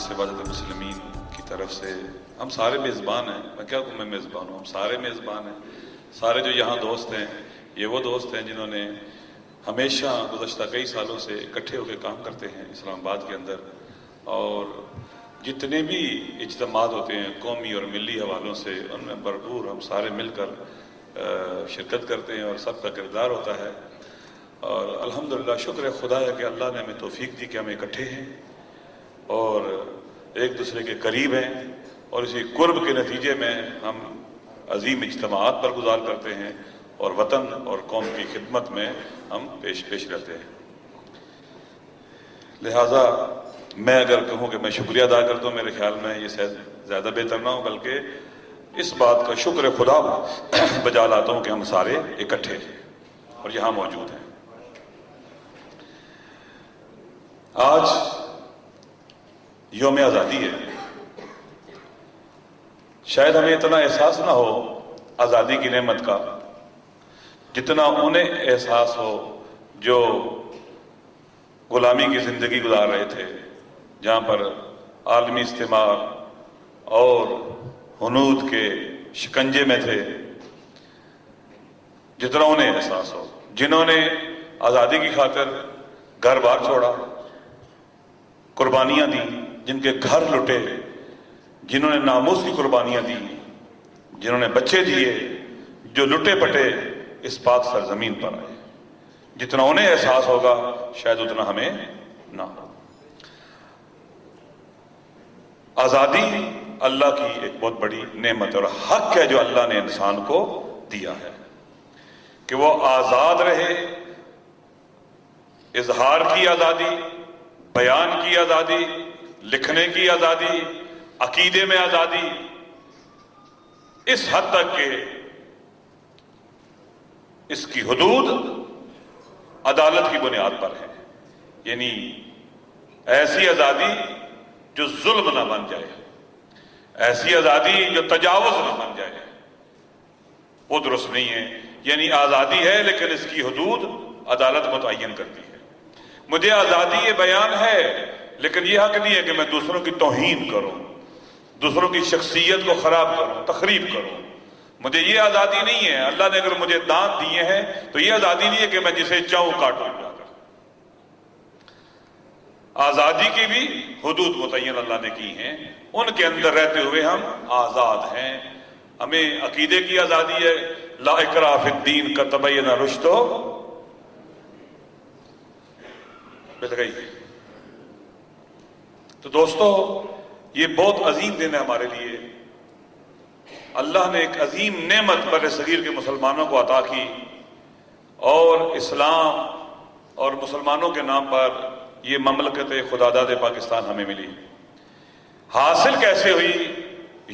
मजलिस इबादत मुस्लिमीन की तरफ से हम सारे मेज़बान हैं। मैं क्या कहूँ, मैं मेज़बान हूँ, हम सारे मेज़बान हैं। सारे जो यहाँ दोस्त हैं ये वो दोस्त हैं जिन्होंने हमेशा गुज़श्ता कई सालों से इकट्ठे होकर काम करते हैं इस्लामाबाद के अंदर, और जितने भी इज्तिमात होते हैं कौमी और मिली हवालों से उनमें भरपूर हम सारे मिलकर शिरकत करते हैं और सबका किरदार होता है। और अल्हम्दुलिल्लाह शुक्र खुदा है कि अल्लाह ने हमें तौफीक दी कि हम इकट्ठे हैं और एक दूसरे के करीब हैं, और इसी कुर्ब के नतीजे में हम अजीम इज्तिमात पर गुजार करते हैं और वतन और कौम की खिदमत में हम पेश रहते हैं। लिहाजा मैं अगर कहूँ कि मैं शुक्रिया अदा करता हूँ, मेरे ख्याल में ये ज़्यादा बेहतर ना हो, बल्कि इस बात का शुक्र खुदा बजा लाता हूँ कि हम सारे इकट्ठे हैं और यहाँ मौजूद हैं। आज यौम आज़ादी है। शायद हमें इतना एहसास ना हो आज़ादी की नेमत का जितना उन्हें एहसास हो जो गुलामी की ज़िंदगी गुजार रहे थे, जहाँ पर आलमी इस्तेमार और हुनूद के शिकंजे में थे। जितना उन्हें एहसास हो, जिन्होंने आज़ादी की खातिर घर बार छोड़ा, कुर्बानियां दी, जिनके घर लुटे, जिन्होंने नामूस की कुर्बानियां दी, जिन्होंने बच्चे दिए, जो लुटे पटे इस पाक सरजमीन पर आए, जितना उन्हें एहसास होगा शायद उतना हमें ना हो। आज़ादी अल्लाह की एक बहुत बड़ी नेमत और हक है जो अल्लाह ने इंसान को दिया है कि वो आज़ाद रहे। इजहार की आज़ादी, बयान की आज़ादी, लिखने की आज़ादी, अकीदे में आज़ादी, इस हद तक के इसकी हुदूद अदालत की बुनियाद पर है। यानी ऐसी आज़ादी जो जुल्म ना बन जाए, ऐसी आज़ादी जो तजावुज ना बन जाए, वो दुरुस्त नहीं है। यानी आज़ादी है लेकिन इसकी हुदूद अदालत मुतय्यन करती है। मुझे आज़ादी ये बयान है लेकिन ये हक नहीं है कि मैं दूसरों की तौहीन करूं, दूसरों की शख्सियत को खराब करूं, तखरीब करूं। मुझे ये आज़ादी नहीं है। अल्लाह ने अगर मुझे दांत दिए हैं तो ये आज़ादी नहीं है कि मैं जिसे चाहूं काटूं जाकर। आज़ादी की भी हुदूद मुतय्यन अल्लाह ने की हैं, उनके अंदर रहते हुए हम आज़ाद हैं। हमें अकीदे की आज़ादी है, ला इकराह फिद्दीन का तबय्यन रुश्द मिल गई। तो दोस्तों, ये बहुत अजीम दिन है हमारे लिए। अल्लाह ने एक अजीम नेमत बर सगीर के मुसलमानों को अता की और इस्लाम और मुसलमानों के नाम पर यह ममलकत खुदादाद पाकिस्तान हमें मिली। हासिल कैसे हुई?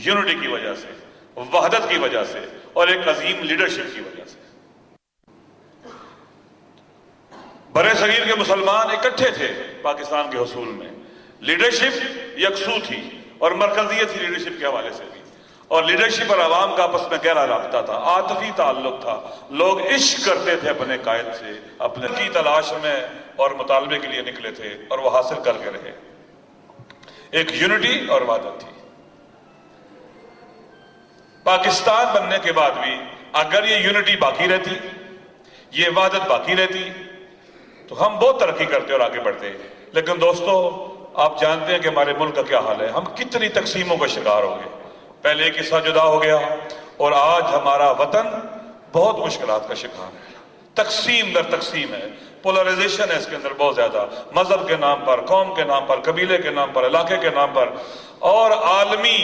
यूनिटी की वजह से, वहदत की वजह से और एक अजीम लीडरशिप की वजह से। बरे सगीर के मुसलमान इकट्ठे थे पाकिस्तान के हुसूल में। लीडरशिप यकसू थी और मरकजियत थी लीडरशिप के हवाले से भी, और लीडरशिप और आवाम का आपस में गहरा राब्ता था, आतफी ताल्लुक था। लोग इश्क करते थे अपने कायद से, अपने की तलाश में और मुतालबे के लिए निकले थे और वो हासिल करके रहे। एक यूनिटी और वहदत थी। पाकिस्तान बनने के बाद भी अगर ये यूनिटी बाकी रहती, ये वहदत बाकी रहती, तो हम बहुत तरक्की करते और आगे बढ़ते। लेकिन दोस्तों, आप जानते हैं कि हमारे मुल्क का क्या हाल है। हम कितनी तकसीमों का शिकार हो गए। पहले एक हिस्सा जुदा हो गया और आज हमारा वतन बहुत मुश्किलात का शिकार है। तकसीम दर तकसीम है, पोलराइजेशन है इसके अंदर बहुत ज्यादा, मजहब के नाम पर, कौम के नाम पर, कबीले के नाम पर, इलाके के नाम पर। और आलमी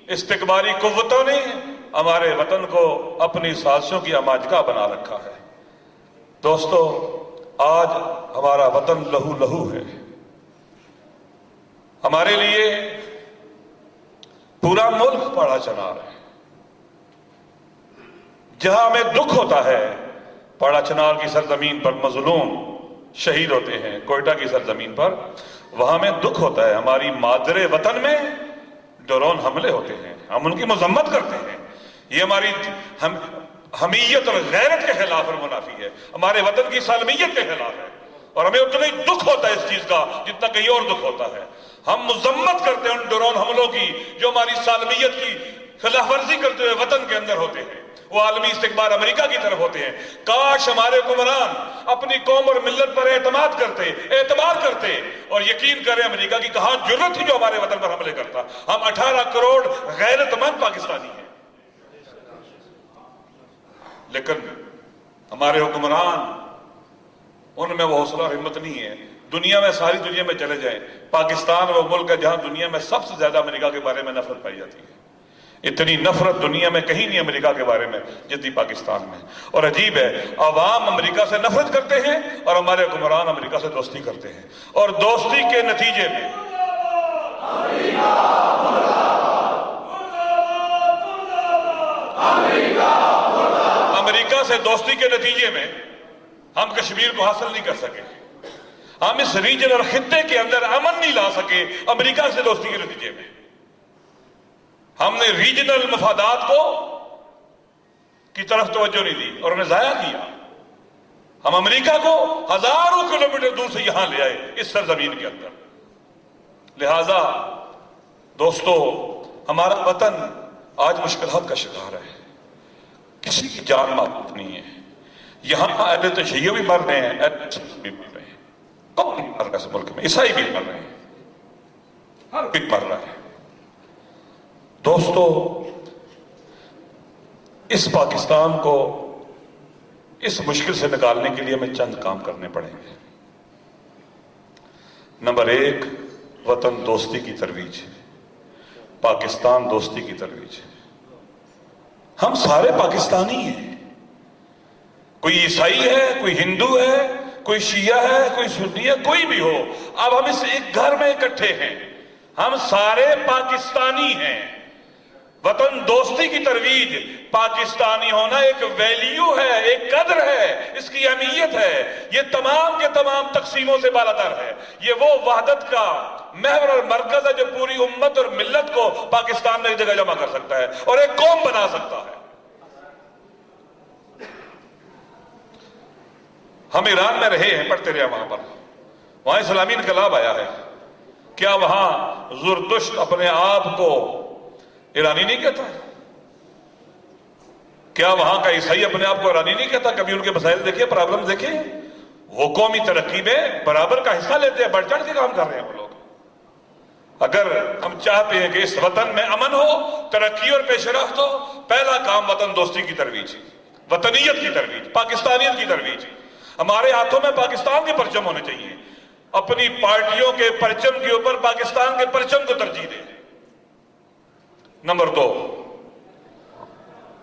इस्तिकबारी कुव्वतों ने हमारे वतन को अपनी साजिशों की अमाजगा बना रखा है। दोस्तों, आज हमारा वतन लहू लहू है। हमारे लिए पूरा मुल्क पड़ा चनार है। जहां हमें दुख होता है, पड़ा चनार की सरजमीन पर मजलूम शहीद होते हैं, कोयटा की सरजमीन पर, वहां हमें दुख होता है। हमारी मादरे वतन में ड्रोन हमले होते हैं, हम उनकी मजम्मत करते हैं। ये हमारी हमीयत और गैरत के खिलाफ और मुनाफी है, हमारे वतन की सालमियत के खिलाफ है। और हमें उतना ही दुख होता है इस चीज का जितना कहीं और दुख होता है। ہم مذمت کرتے ہیں ان ڈرون حملوں کی جو ہماری سالمیت کی خلاف ورزی کرتے ہوئے وطن کے اندر ہوتے ہیں، وہ عالمی استکبار امریکہ کی طرف ہوتے ہیں۔ کاش ہمارے حکمران اپنی قوم اور ملت پر اعتماد کرتے، اعتبار کرتے، اور یقین کریں امریکہ کی کہاں جرت تھی جو ہمارے وطن پر حملے کرتا۔ ہم 18 کروڑ غیرت مند پاکستانی ہیں، لیکن ہمارے حکمران، ان میں وہ حوصلہ اور ہمت نہیں ہے۔ دنیا میں، ساری دنیا میں چلے جائیں، پاکستان وہ ملک ہے جہاں دنیا میں سب سے زیادہ امریکہ کے بارے میں نفرت پائی جاتی ہے۔ اتنی نفرت دنیا میں کہیں نہیں امریکہ کے بارے میں جتنی پاکستان میں۔ اور عجیب ہے، عوام امریکہ سے نفرت کرتے ہیں اور ہمارے حکمران امریکہ سے دوستی کرتے ہیں، اور دوستی کے نتیجے میں امریکہ سے دوستی کے نتیجے میں ہم کشمیر کو حاصل نہیں کر سکے، ہم اس ریجن اور خطے کے اندر امن نہیں لا سکے امریکہ سے دوستی کے نتیجے میں۔ ہم نے ریجنل مفادات کی طرف توجہ نہیں دی اور انہیں ضائع کیا۔ ہم امریکہ کو ہزاروں کلومیٹر دور سے یہاں لے آئے اس سرزمین کے اندر۔ لہذا دوستو، ہمارا وطن آج مشکلات کا شکار ہے، کسی کی جان معطوف نہیں ہے۔ یہاں اہل تشیع بھی مر رہے ہیں، اہل سنت بھی مر رہے ہیں، کون نہیں مر رہا اس ملک میں؟ عیسائی بھی مر رہے ہیں، ہر کوئی مر رہا ہے۔ دوستو، اس پاکستان کو اس مشکل سے نکالنے کے لیے ہمیں چند کام کرنے پڑیں گے۔ نمبر 1، وطن دوستی کی ترویج، پاکستان دوستی کی ترویج۔ ہم سارے پاکستانی ہیں، کوئی عیسائی ہے، کوئی ہندو ہے، کوئی شیعہ ہے، کوئی سنی ہے، کوئی بھی ہو، اب ہم اس ایک گھر میں اکٹھے ہیں، ہم سارے پاکستانی ہیں۔ وطن دوستی کی ترویج، پاکستانی ہونا ایک ویلیو ہے، ایک قدر ہے، اس کی اہمیت ہے، یہ تمام کے تمام تقسیموں سے بالاتر ہے۔ یہ وہ وحدت کا محور اور مرکز ہے جو پوری امت اور ملت کو پاکستان میں ایک جگہ جمع کر سکتا ہے اور ایک قوم بنا سکتا ہے۔ ہم ایران میں رہے ہیں، پڑھتے رہے وہاں پر، وہاں اسلامی انقلاب آیا ہے، کیا وہاں زرتشت اپنے آپ کو ایرانی نہیں کہتا؟ کیا وہاں کا عیسائی اپنے آپ کو ایرانی نہیں کہتا؟ کبھی ان کے مسائل دیکھیں، پرابلم دیکھیں، وہ قومی ترقی میں برابر کا حصہ لیتے ہیں، بڑھ چڑھ کے کام کر رہے ہیں وہ لوگ۔ اگر ہم چاہتے ہیں کہ اس وطن میں امن ہو، ترقی اور پیش رفت ہو، پہلا کام وطن دوستی کی ترویج، وطنیت کی ترویج، پاکستانیت کی ترویج۔ ہمارے ہاتھوں میں پاکستان کے پرچم ہونے چاہیے، اپنی پارٹیوں کے پرچم کے اوپر پاکستان کے پرچم کو ترجیح دیں۔ نمبر 2،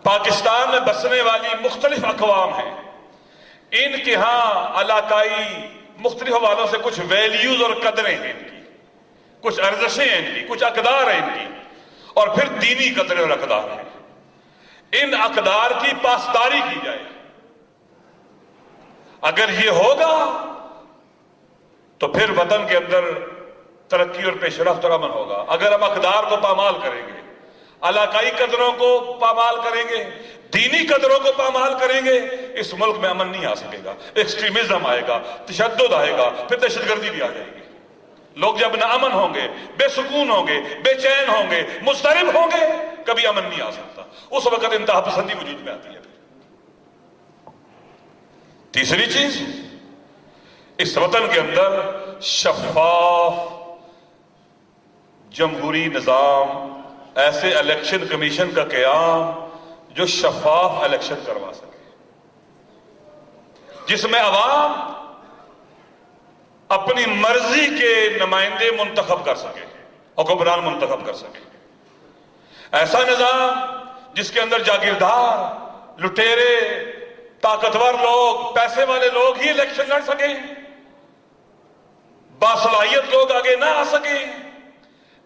پاکستان میں بسنے والی مختلف اقوام ہیں، ان کے ہاں علاقائی مختلف حوالوں سے کچھ ویلیوز اور قدریں ہیں، ان کی کچھ ارزشیں ہیں، ان کی کچھ اقدار ہیں، ان کی، اور پھر دینی قدریں اور اقدار ہیں۔ ان اقدار کی پاسداری کی جائے۔ اگر یہ ہوگا تو پھر وطن کے اندر ترقی اور پیش رفت اور امن ہوگا۔ اگر ہم اقدار کو پامال کریں گے، علاقائی قدروں کو پامال کریں گے، دینی قدروں کو پامال کریں گے، اس ملک میں امن نہیں آ سکے گا، ایکسٹریمزم آئے گا، تشدد آئے گا، پھر دہشت گردی بھی آ جائے گی۔ لوگ جب نا امن ہوں گے، بے سکون ہوں گے، بے چین ہوں گے، مضطرب ہوں گے، کبھی امن نہیں آ سکتا، اس وقت انتہا پسندی وجود میں آتی ہے۔ تیسری چیز، اس وطن کے اندر شفاف جمہوری نظام، ایسے الیکشن کمیشن کا قیام جو شفاف الیکشن کروا سکے، جس میں عوام اپنی مرضی کے نمائندے منتخب کر سکے، حکمران منتخب کر سکے۔ ایسا نظام جس کے اندر جاگیردار، لٹیرے، طاقتور لوگ، پیسے والے لوگ ہی الیکشن لڑ سکیں، باصلاحیت لوگ آگے نہ آ سکیں۔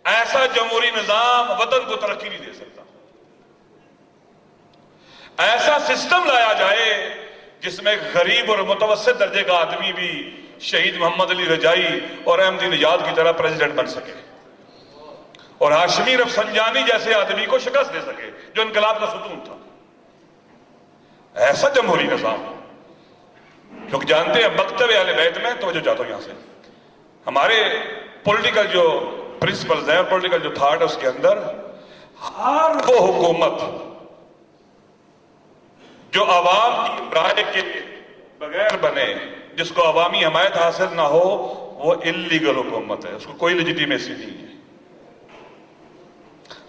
ایسا جمہوری نظام وطن کو ترقی نہیں دے سکتا۔ ایسا سسٹم لایا جائے جس میں غریب اور متوسط درجے کا آدمی بھی شہید محمد علی رجائی اور احمدی نژاد کی طرح پریزیڈنٹ بن سکے، اور ہاشمی رفسنجانی جیسے آدمی کو شکست دے سکے جو انقلاب کا ستون تھا۔ ایسا جمہوری نظام، کیونکہ جانتے ہیں مکتب اہل بیت میں، توجہ چاہتا ہوں یہاں سے، ہمارے پولیٹیکل جو प्रिंसिपल्स हैं, पॉलिटिकल जो थॉट है उसके अंदर, हर वो हुकूमत जो आवाम की राय के बगैर बने, जिसको अवामी हमायत हासिल ना हो, वो इलीगल हुकूमत है, उसको कोई लेजिटिमेसी नहीं है।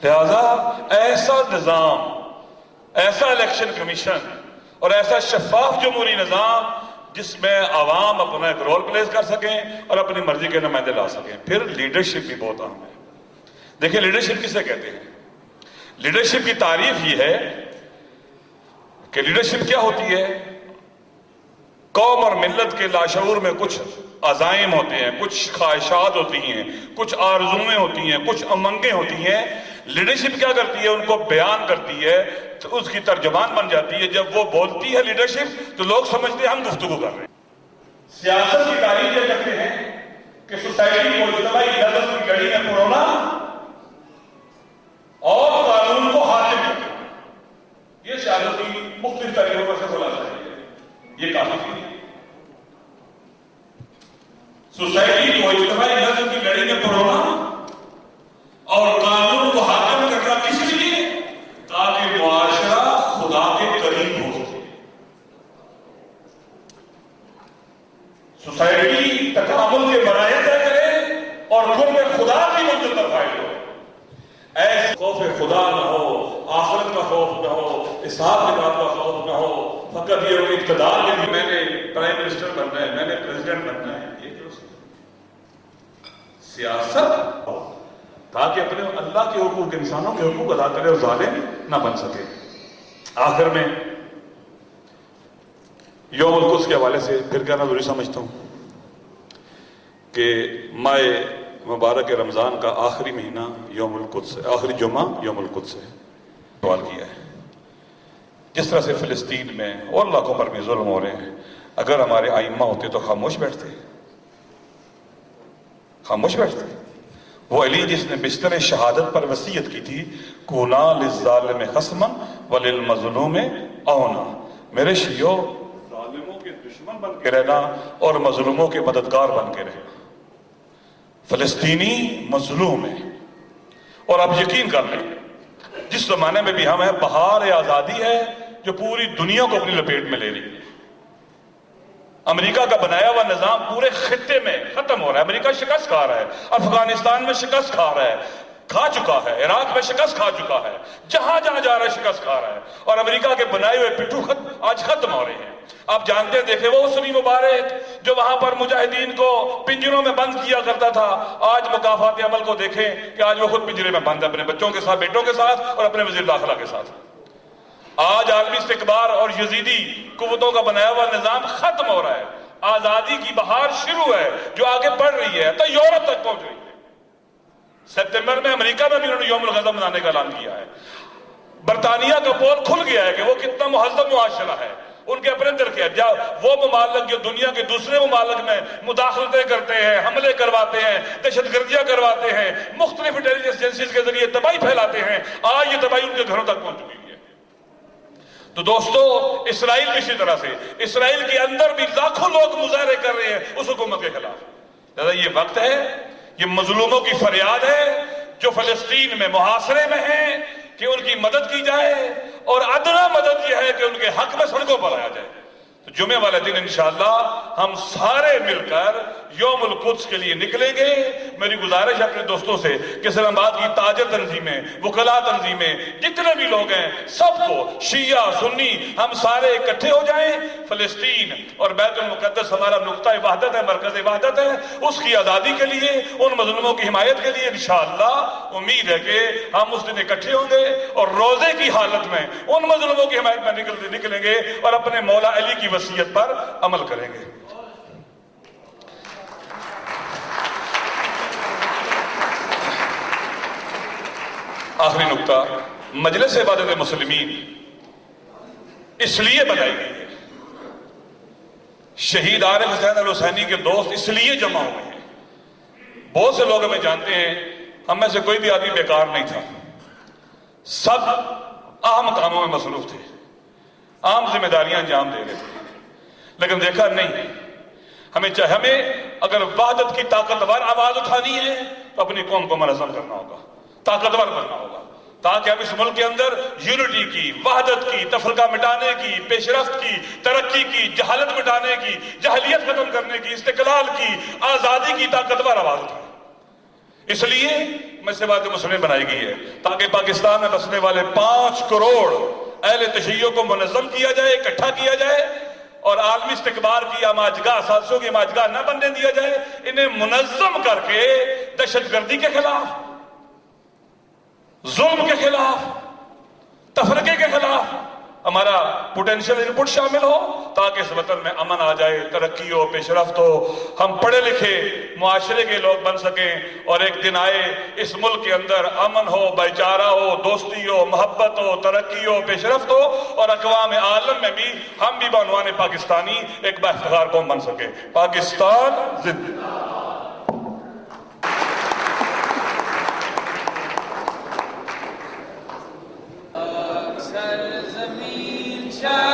लिहाजा ऐसा निजाम, ऐसा इलेक्शन कमीशन और ऐसा शफाफ जमहूरी निजाम जिसमें आवाम अपना एक रोल प्ले कर सकें और अपनी मर्जी के नुमाइंदे ला सकें। फिर लीडरशिप भी बहुत अहम है। देखिए लीडरशिप किसे कहते हैं? लीडरशिप की तारीफ ये है कि लीडरशिप क्या होती है? कौम और मिल्लत के लाशऊर में कुछ अज़ाइम होते हैं, कुछ ख्वाहिशात होती हैं, कुछ आरज़ुएं होती हैं, कुछ उमंगें होती हैं। लीडरशिप क्या करती है? उनको बयान करती है, तो उसकी तर्जमान बन जाती है। जब वो बोलती है लीडरशिप, तो लोग समझते हैं हम गुफ्तगू कर रहे हैं। सियासत की तारीफ ये करते हैं कि सोसाइटी को इज्तिमाई नज़र की लड़ी में पुरोना और कानून को हासिल करना, ये सियासत की मुख्तलिफ तरीकों से बोला जाए, ये काफी है। सोसाइटी को इज्तिमाई नज़र की लड़ी में पुरोना और कानून को हासिल करना किस लिए? ताकि मुआशरा खुदा के करीब हो सके। सोसाइटी तकामुल के मराए तय करे और कुर्ब खुदा की मंजिल पर फाइल हो। ऐसे खौफ खुदा न हो, आखिरत का खौफ न हो, हिसाब किताब का खौफ न हो, फकत ये इक़्तिदार के लिए मैंने प्राइम मिनिस्टर बनना है, मैंने प्रेसिडेंट बनना है, ये क्यों? सियासत ताकि अपने अल्लाह के हुकूक, इंसानों के हुकूक अदा करे और जालिम ना बन सके। आखिर में यौमुल कुद्स के हवाले से फिर कहना जरूरी समझता हूं कि माह मुबारक रमजान का आखिरी महीना यौमुल कुद्स है, आखिरी जुमा यौमुल कुद्स है। सवाल किया है जिस तरह से फिलिस्तीन में और इलाकों पर भी जुल्म हो रहे हैं, अगर हमारे आइम्मा होते तो खामोश बैठते, खामोश बैठते। वो अली जिसने बिस्तर शहादत पर वसीयत की थी, कूना लिज़्ज़ालिम खस्मन वलिल मज़लूम औना, मेरे शियो जालिमों के दुश्मन बन के रहना और मजलूमों के मददगार बन के रहना। फिलिस्तीनी मजलूम है और आप यकीन कर लें, जिस जमाने में भी हम हैं, बहार आजादी है जो पूरी दुनिया को अपनी लपेट में ले रही है। अमेरिका का बनाया हुआ निजाम पूरे खित्ते में खत्म हो रहा है। अमेरिका शिकस्त खा रहा है, अफगानिस्तान में शिकस्त खा रहा है, खा चुका है, इराक में शिकस्त खा चुका है, जहां जहां जा रहा है शिकस्त खा रहा है। और अमेरिका के बनाए हुए पिट्ठू आज खत्म हो रहे हैं। आप जानते हैं, देखे वो उसरी मुबारक जो वहां पर मुजाहिदीन को पिंजरों में बंद किया करता था, आज मुकाफात अमल को देखें कि आज वो खुद पिंजरे में बंद है, अपने बच्चों के साथ, बेटों के साथ और अपने वजीर दाखिला के साथ। आज आलमी इस्तिकबार और यजीदी कुव्वतों का बनाया हुआ निजाम खत्म हो रहा है। आजादी की बहार शुरू है जो आगे बढ़ रही है, तो यूरोप तक पहुंच रही है। सितंबर में अमेरिका में भी उन्होंने यौमुल गज़ब मनाने का ऐलान किया है। बरतानिया का पोल खुल गया है कि वो कितना मुहज़्ज़ब मुआशरा है, उनके अपने अंदर क्या। वो ममालिक जो दुनिया के दूसरे ममालिक में मुदाखलतें करते हैं, हमले करवाते हैं, दहशतगर्दियां करवाते हैं, मुख्तलिफ इंटेलिजेंस एजेंसीज के जरिए तबाही फैलाते हैं, आज ये तबाही उनके घरों तक पहुंच चुकी है। तो दोस्तों, इसराइल भी इसी तरह से, इसराइल के अंदर भी लाखों लोग मुजाहरे कर रहे हैं उस हुकूमत के खिलाफ। दादा ये वक्त है, ये मजलूमों की फरियाद है जो फलस्तीन में मुहासरे में हैं कि उनकी मदद की जाए, और अदना मदद यह है कि उनके हक में सड़कों पर आया जाए। तो जुमे वाले दिन इंशाअल्लाह हम सारे मिलकर यौमुल कुद्स के लिए निकलेंगे। मेरी गुजारिश है अपने दोस्तों से कि इस्लामाबाद की ताजर तंजीमें, वकला तंजीमें, जितने भी लोग हैं, सबको, शिया सुन्नी, हम सारे इकट्ठे हो जाएं। फलस्तीन और बैतुल मुक़द्दस हमारा नुक्ता वहदत है, मरकज वहदत है, उसकी आज़ादी के लिए, उन मज़लूमों की हिमायत के लिए इंशाअल्लाह उम्मीद है कि हम उस दिन इकट्ठे होंगे और रोजे की हालत में उन मज़लूमों की हिमायत में निकलेंगे और अपने मौला अली की वसीयत पर अमल करेंगे। आखिरी नुक्ता, मजलिस इबादत मुस्लिमीन इसलिए बनाई गई है, शहीद आरिफ हुसैन अल हुसैनी के दोस्त इसलिए जमा हुए हैं। बहुत से लोग हमें जानते हैं, हम में से कोई भी आदमी बेकार नहीं था, सब अहम कामों में मसरूफ थे, आम जिम्मेदारियां अंजाम दे रहे थे। लेकिन देखा नहीं, हमें اگر وحدت کی طاقتور آواز اٹھانی ہے تو اپنی قوم کو منظم کرنا ہوگا، طاقتور بننا ہوگا، تاکہ ہم اس ملک کے اندر یونٹی کی، وحدت کی، تفرقہ مٹانے کی، پیش رفت کی، ترقی کی، جہالت مٹانے کی، جہلیت ختم کرنے کی، استقلال کی، آزادی کی طاقتور آواز اٹھائیں۔ اس لیے مسجد مسلم بنائی گئی ہے تاکہ پاکستان میں بسنے والے 5 کروڑ اہل تشیع کو منظم کیا جائے، اکٹھا کیا جائے، اور عالمی استقبال کی اماجگاہ، سازشوں کی اماجگاہ نہ بننے دیا جائے، انہیں منظم کر کے دہشت گردی کے خلاف، ظلم کے خلاف، تفرقے کے خلاف ہمارا پوٹینشل انپٹ شامل ہو، تاکہ اس وطن میں امن آ جائے، ترقی ہو، پیش رفت ہو، ہم پڑھے لکھے معاشرے کے لوگ بن سکیں، اور ایک دن آئے اس ملک کے اندر امن ہو، بھائی چارہ ہو، دوستی ہو، محبت ہو، ترقی ہو، پیش رفت ہو، اور اقوام عالم میں بھی ہم بھی بعنوان پاکستانی ایک باافتخار قوم بن سکے۔ پاکستان زندہ باد۔ سرزمین شاہ